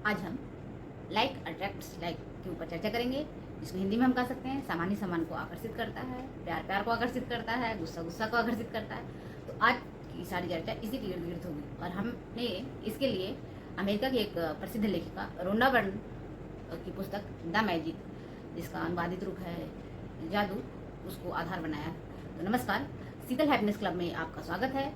आज हम like attracts like के ऊपर चर्चा करेंगे, जिसको हिंदी में हम कह सकते हैं सामान्य सामान को आकर्षित करता है, प्यार प्यार को आकर्षित करता है, गुस्सा गुस्सा को आकर्षित करता है। तो आज की सारी चर्चा इसी के इर्द गिर्द होगी और हमने इसके लिए अमेरिका की एक प्रसिद्ध लेखिका रोंडा बर्न की पुस्तक द मैजिक, जिसका अनुवादित रूप है जादू, उसको आधार बनाया है। तो नमस्कार, शीतल हैप्पीनेस क्लब में आपका स्वागत है।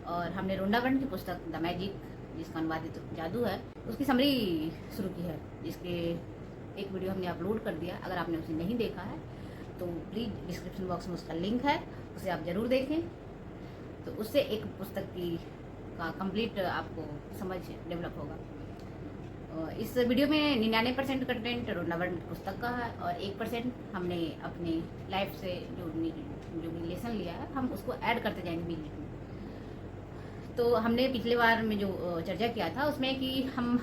और हमने रोंडा बर्न की पुस्तक द मैजिक, जिसका अनुवादित जादू है, उसकी समरी शुरू की है, जिसके एक वीडियो हमने अपलोड कर दिया। अगर आपने उसे नहीं देखा है तो प्लीज़ डिस्क्रिप्शन बॉक्स में उसका लिंक है, उसे आप ज़रूर देखें। तो उससे एक पुस्तक का कंप्लीट आपको समझ डेवलप होगा। इस वीडियो में 99% कंटेंट रोंडा बर्न पुस्तक का है और 1% हमने अपनी लाइफ से जो भी लेसन लिया है हम उसको ऐड करते जाएंगे बीच बीच में। तो हमने पिछले बार में जो चर्चा किया था उसमें कि हम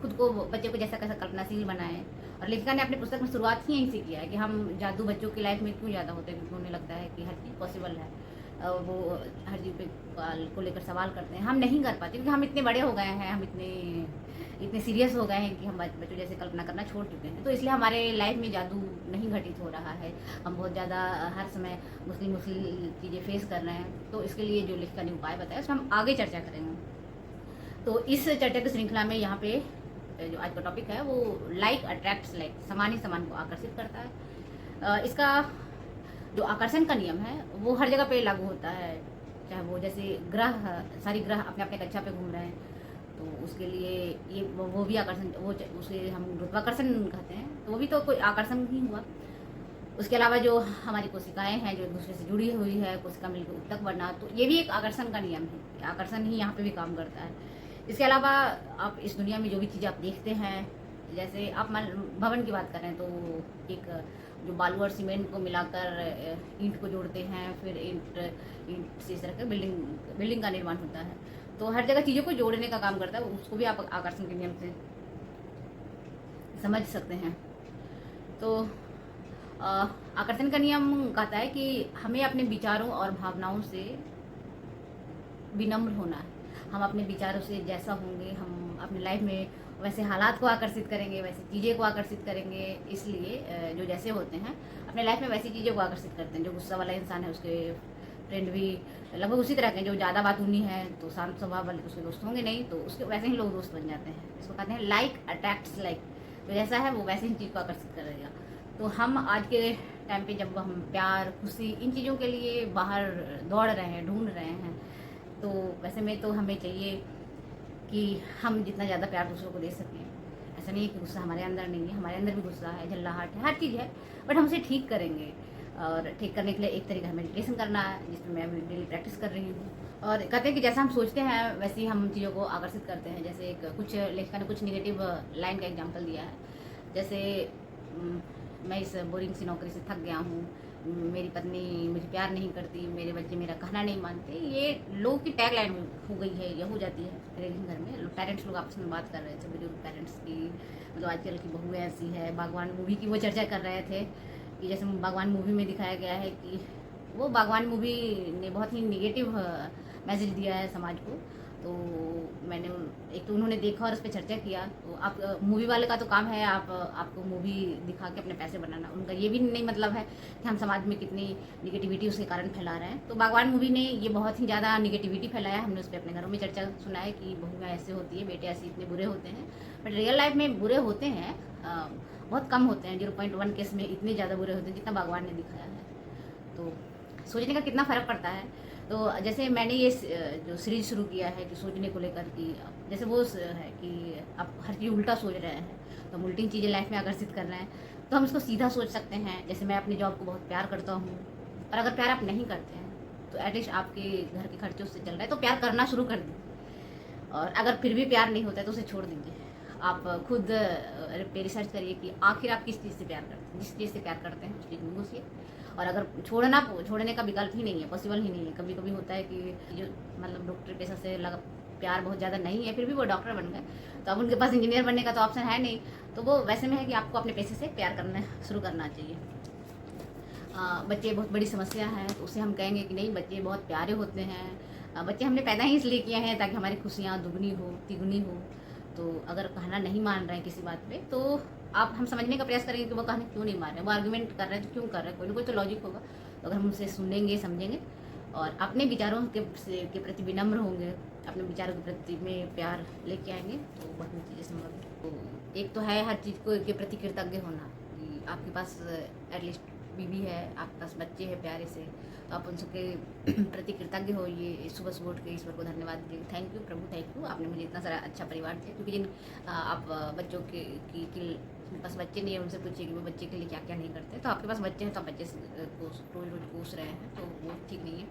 खुद को बच्चे को जैसा कैसा कल्पनाशील बनाएं, और लेखिका ने अपनी पुस्तक में शुरुआत ही यहीं से किया है कि हम जादू बच्चों की लाइफ में क्यों ज़्यादा होते हैं, क्योंकि उन्हें लगता है कि हर चीज़ पॉसिबल है। वो हर चीज़ पे को लेकर सवाल करते हैं, हम नहीं कर पाते क्योंकि हम इतने बड़े हो गए हैं, हम इतने सीरियस हो गए हैं कि हम बच्चों जैसे कल्पना करना छोड़ चुके हैं। तो इसलिए हमारे लाइफ में जादू नहीं घटित हो रहा है, हम बहुत ज़्यादा हर समय मुस्लिम चीज़ें फेस कर रहे हैं। तो इसके लिए जो लेखिका ने उपाय बताया उसमें हम आगे चर्चा करेंगे। तो इस चर्चा की श्रृंखला में यहाँ पे जो आज का टॉपिक है वो लाइक अट्रैक्ट्स लाइक, सामान्य सामान को आकर्षित करता है। इसका जो आकर्षण का नियम है वो हर जगह पे लागू होता है, चाहे वो जैसे सारी ग्रह अपने अपने कक्षा पे घूम रहे हैं तो उसके लिए ये वो भी आकर्षण, उसे हम गुरुत्वाकर्षण कहते हैं, तो वो भी तो कोई आकर्षण ही हुआ। उसके अलावा जो हमारी कोशिकाएं हैं जो एक दूसरे से जुड़ी हुई है, कोशिका मिलकर उत्तक बनना, तो ये भी एक आकर्षण का नियम है, आकर्षण ही यहाँ पे भी काम करता है। इसके अलावा आप इस दुनिया में जो भी चीज़ आप देखते हैं, जैसे आप भवन की बात करें तो एक जो बालू और सीमेंट को मिलाकर ईंट को जोड़ते हैं, फिर ईंट से इस तरह का बिल्डिंग का निर्माण होता है। तो हर जगह चीज़ों को जोड़ने का काम करता है, उसको भी आप आकर्षण के नियम से समझ सकते हैं। तो आकर्षण का नियम कहता है कि हमें अपने विचारों और भावनाओं से विनम्र होना है। हम अपने विचारों से जैसा होंगे, हम अपनी लाइफ में वैसे हालात को आकर्षित करेंगे, वैसे चीज़ें को आकर्षित करेंगे। इसलिए जो जैसे होते हैं अपने लाइफ में वैसी चीज़ों को आकर्षित करते हैं। जो गुस्सा वाला इंसान है उसके फ्रेंड भी लगभग उसी तरह के हैं, जो ज़्यादा बातूनी है तो शांत स्वभाव वाले उसके दोस्त होंगे नहीं, तो उसके वैसे ही लोग दोस्त बन जाते हैं। इसको कहते हैं लाइक अट्रैक्ट्स लाइक, तो जैसा है वो वैसे ही चीज़ को आकर्षित करेगा। तो हम आज के टाइम पे जब हम प्यार, खुशी, इन चीज़ों के लिए बाहर दौड़ रहे हैं, ढूंढ रहे हैं, तो वैसे में तो हमें चाहिए कि हम जितना ज़्यादा प्यार दूसरों को दे सकें। ऐसा नहीं है कि गुस्सा हमारे अंदर नहीं है, हमारे अंदर भी गुस्सा है, झल्लाहट है, हर चीज़ है, बट हम उसे ठीक करेंगे। और ठीक करने के लिए एक तरीका है मेडिटेशन करना है, जिसमें मैं डेली प्रैक्टिस कर रही हूँ। और कहते हैं कि जैसा हम सोचते हैं वैसे ही हम चीज़ों को आकर्षित करते हैं। जैसे कुछ लेखिका ने कुछ निगेटिव लाइन का एग्जाम्पल दिया है, जैसे मैं इस बोरिंग सी नौकरी से थक गया हूँ, मेरी पत्नी मुझे प्यार नहीं करती, मेरे बच्चे मेरा कहना नहीं मानते। ये लोगों की टैग लाइन हो गई है, ये हो जाती है मेरे घर में। पेरेंट्स लोग आपस में बात कर रहे थे, बुजुर्ग पेरेंट्स की, मतलब आजकल की बहुएं ऐसी है। बागवान मूवी की वो चर्चा कर रहे थे कि जैसे बागवान मूवी में दिखाया गया है कि वो बागवान मूवी ने बहुत ही निगेटिव मैसेज दिया है समाज को। तो मैंने एक तो उन्होंने देखा और उस पर चर्चा किया। तो आप मूवी वाले का तो काम है आपको मूवी दिखा के अपने पैसे बनाना, उनका ये भी नहीं मतलब है कि हम समाज में कितनी निगेटिविटी उसके कारण फैला रहे हैं। तो बागवान मूवी ने ये बहुत ही ज़्यादा निगेटिविटी फैलाया। हमने उस पर अपने घरों में चर्चा सुना है कि बहुएं ऐसे होती है, बेटे ऐसे इतने बुरे होते हैं, बट रियल लाइफ में बुरे होते हैं, बहुत कम होते हैं। 0.1 केस में इतने ज़्यादा बुरे होते हैं जितना बागवान ने दिखाया है। तो सोचने का कितना फ़र्क पड़ता है। तो जैसे मैंने ये जो सीरीज शुरू किया है कि सोचने को लेकर कि जैसे वो है कि आप हर चीज़ उल्टा सोच रहे हैं, तो हम उल्टी चीज़ें लाइफ में आकर्षित कर रहे हैं। तो हम इसको सीधा सोच सकते हैं। जैसे मैं अपनी जॉब को बहुत प्यार करता हूँ, और अगर प्यार आप नहीं करते हैं तो एटलीस्ट आपके घर के खर्चे उससे चल रहा है, तो प्यार करना शुरू कर दीजिए। और अगर फिर भी प्यार नहीं होता है तो उसे छोड़ दीजिए। आप खुद पे रिसर्च करिए कि आखिर आप किस चीज़ से प्यार करते हैं। जिस चीज़ से प्यार करते हैं उस चीज़ में घुसिए। और अगर छोड़ने का विकल्प ही नहीं है, पॉसिबल ही नहीं है। कभी कभी होता है कि जो मतलब डॉक्टर पेशा से लगा प्यार बहुत ज़्यादा नहीं है, फिर भी वो डॉक्टर बन गए, तो अब उनके पास इंजीनियर बनने का तो ऑप्शन है नहीं। तो वो वैसे में है कि आपको अपने पेशे से प्यार करना शुरू करना चाहिए। बच्चे बहुत बड़ी समस्या है, तो उसे हम कहेंगे कि नहीं, बच्चे बहुत प्यारे होते हैं। बच्चे हमने पैदा ही इसलिए किए हैं ताकि हमारी खुशियाँ दुगनी हो, तिगुनी हो। तो अगर कहना नहीं मान रहे हैं किसी बात पे, तो आप हम समझने का प्रयास करेंगे कि वो कहना क्यों नहीं मान रहे हैं, वो आर्गुमेंट कर रहे हैं तो क्यों कर रहे हैं, कोई ना कोई तो लॉजिक होगा। तो अगर हम उनसे सुनेंगे, समझेंगे और अपने विचारों के प्रति विनम्र होंगे, अपने विचारों के प्रति में प्यार लेके आएंगे, तो बहुत चीज़ें संभव है। तो एक तो है हर चीज़ को के प्रति कृतज्ञ होना, कि आपके पास एटलीस्ट बीवी है, आपके पास बच्चे हैं प्यारे से, तो आप उन सबके प्रति कृतज्ञ होइए। सुबह सुबह उठ के ईश्वर को धन्यवाद दीजिए, thank you Prabhu, thank you, आपने मुझे इतना सारा अच्छा परिवार दिया। क्योंकि जिन आप बच्चों के जिनके पास बच्चे नहीं है, उनसे पूछिए कि वो बच्चे के लिए क्या क्या नहीं करते। तो आपके पास बच्चे हैं तो आप बच्चे को रोज़ रोज़ कोस रहे हैं, तो वो ठीक नहीं है।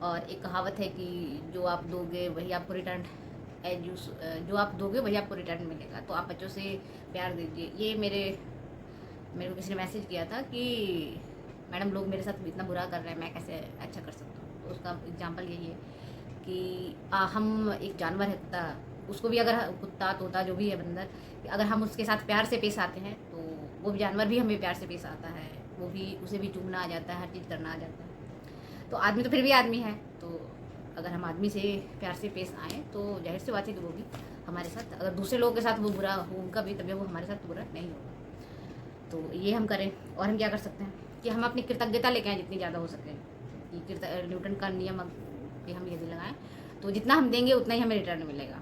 और एक कहावत है कि जो आप दोगे वही आपको रिटर्न जो आप दोगे वही आपको रिटर्न मिलेगा। तो आप बच्चों से प्यार दीजिए। ये मेरे को किसी ने मैसेज किया था कि मैडम लोग मेरे साथ इतना बुरा कर रहे हैं, मैं कैसे अच्छा कर सकता हूँ। तो उसका एग्जांपल यही है कि हम एक जानवर है कुत्ता, उसको भी अगर कुत्ता तोता जो भी है बंदर, अगर हम उसके साथ प्यार से पेश आते हैं तो वो भी जानवर भी हमें प्यार से पेश आता है, वो भी उसे भी चूमना आ जाता है, हर चीज़ करना आ जाता है। तो आदमी तो फिर भी आदमी है, तो अगर हम आदमी से प्यार से पेश आएँ तो जाहिर सी बात है कि वो भी हमारे साथ, अगर दूसरे लोगों के साथ वो बुरा हो उनका भी, तभी वो हमारे साथ बुरा नहीं होगा। तो ये हम करें। और हम क्या कर सकते हैं कि हम अपनी कृतज्ञता लेके आएँ जितनी ज़्यादा हो सके। कि न्यूटन का नियम पे हम यदि लगाएं तो जितना हम देंगे उतना ही हमें रिटर्न मिलेगा।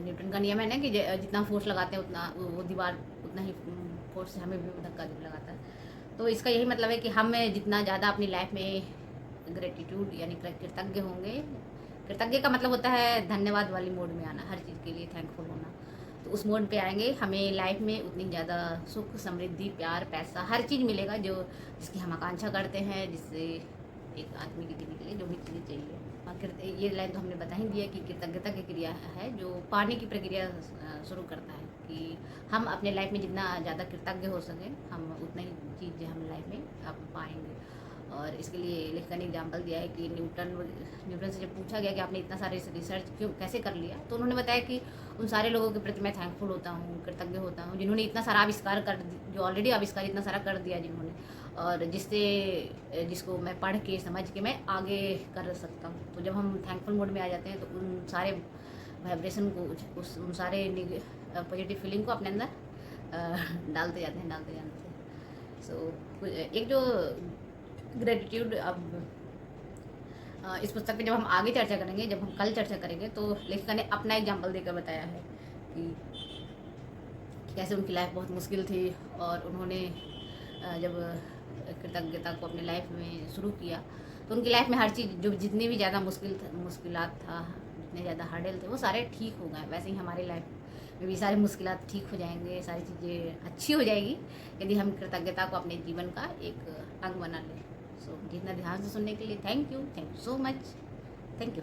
न्यूटन का नियम है ना कि जितना फोर्स लगाते हैं उतना वो दीवार उतना ही फोर्स से हमें भी धक्का लगाता है। तो इसका यही मतलब है कि हम जितना ज़्यादा अपनी लाइफ में ग्रेटिट्यूड यानी कृतज्ञ होंगे, कृतज्ञ का मतलब होता है धन्यवाद वाली मोड में आना, हर चीज़ के लिए थैंकफुल होना। तो उस मोड पे आएंगे, हमें लाइफ में उतनी ज़्यादा सुख, समृद्धि, प्यार, पैसा, हर चीज़ मिलेगा जो जिसकी हम आकांक्षा करते हैं, जिससे एक आदमी की जीने के लिए जो भी चीज़ें चाहिए। ये लाइन तो हमने बता ही दिया कि कृतज्ञता की क्रिया है जो पाने की प्रक्रिया शुरू करता है, कि हम अपने लाइफ में जितना ज़्यादा कृतज्ञ हो सकें हम उतना ही चीज़ हम लाइफ में आप पाएंगे। और इसके लिए लेखक ने एग्जाम्पल दिया है कि न्यूटन से जब पूछा गया कि आपने इतना सारे रिसर्च क्यों कैसे कर लिया, तो उन्होंने बताया कि उन सारे लोगों के प्रति मैं थैंकफुल होता हूँ, कृतज्ञ होता हूँ, जिन्होंने इतना सारा आविष्कार जो ऑलरेडी आविष्कार इतना सारा कर दिया जिन्होंने, और जिसको मैं पढ़ के समझ के मैं आगे कर सकता हूँ। तो जब हम थैंकफुल मोड में आ जाते हैं तो उन सारे वाइब्रेशन को उन सारे पॉजिटिव फीलिंग को अपने अंदर डालते जाते हैं। सो एक जो ग्रेटिट्यूड, अब इस पुस्तक पे जब हम आगे चर्चा करेंगे, जब हम कल चर्चा करेंगे, तो लेखिका ने अपना एग्जाम्पल देकर बताया है कि कैसे उनकी लाइफ बहुत मुश्किल थी और उन्होंने जब कृतज्ञता को अपनी लाइफ में शुरू किया तो उनकी लाइफ में हर चीज़ जो जितनी भी ज़्यादा मुश्किलात था, जितने ज़्यादा हर्डल थे, वो सारे ठीक हो गए। वैसे ही हमारी लाइफ में भी सारी मुश्किलात ठीक हो जाएंगे, सारी चीज़ें अच्छी हो जाएगी यदि हम कृतज्ञता को अपने जीवन का एक अंग बना लें। सो जितना ध्यान से सुनने के लिए thank you so much, thank you.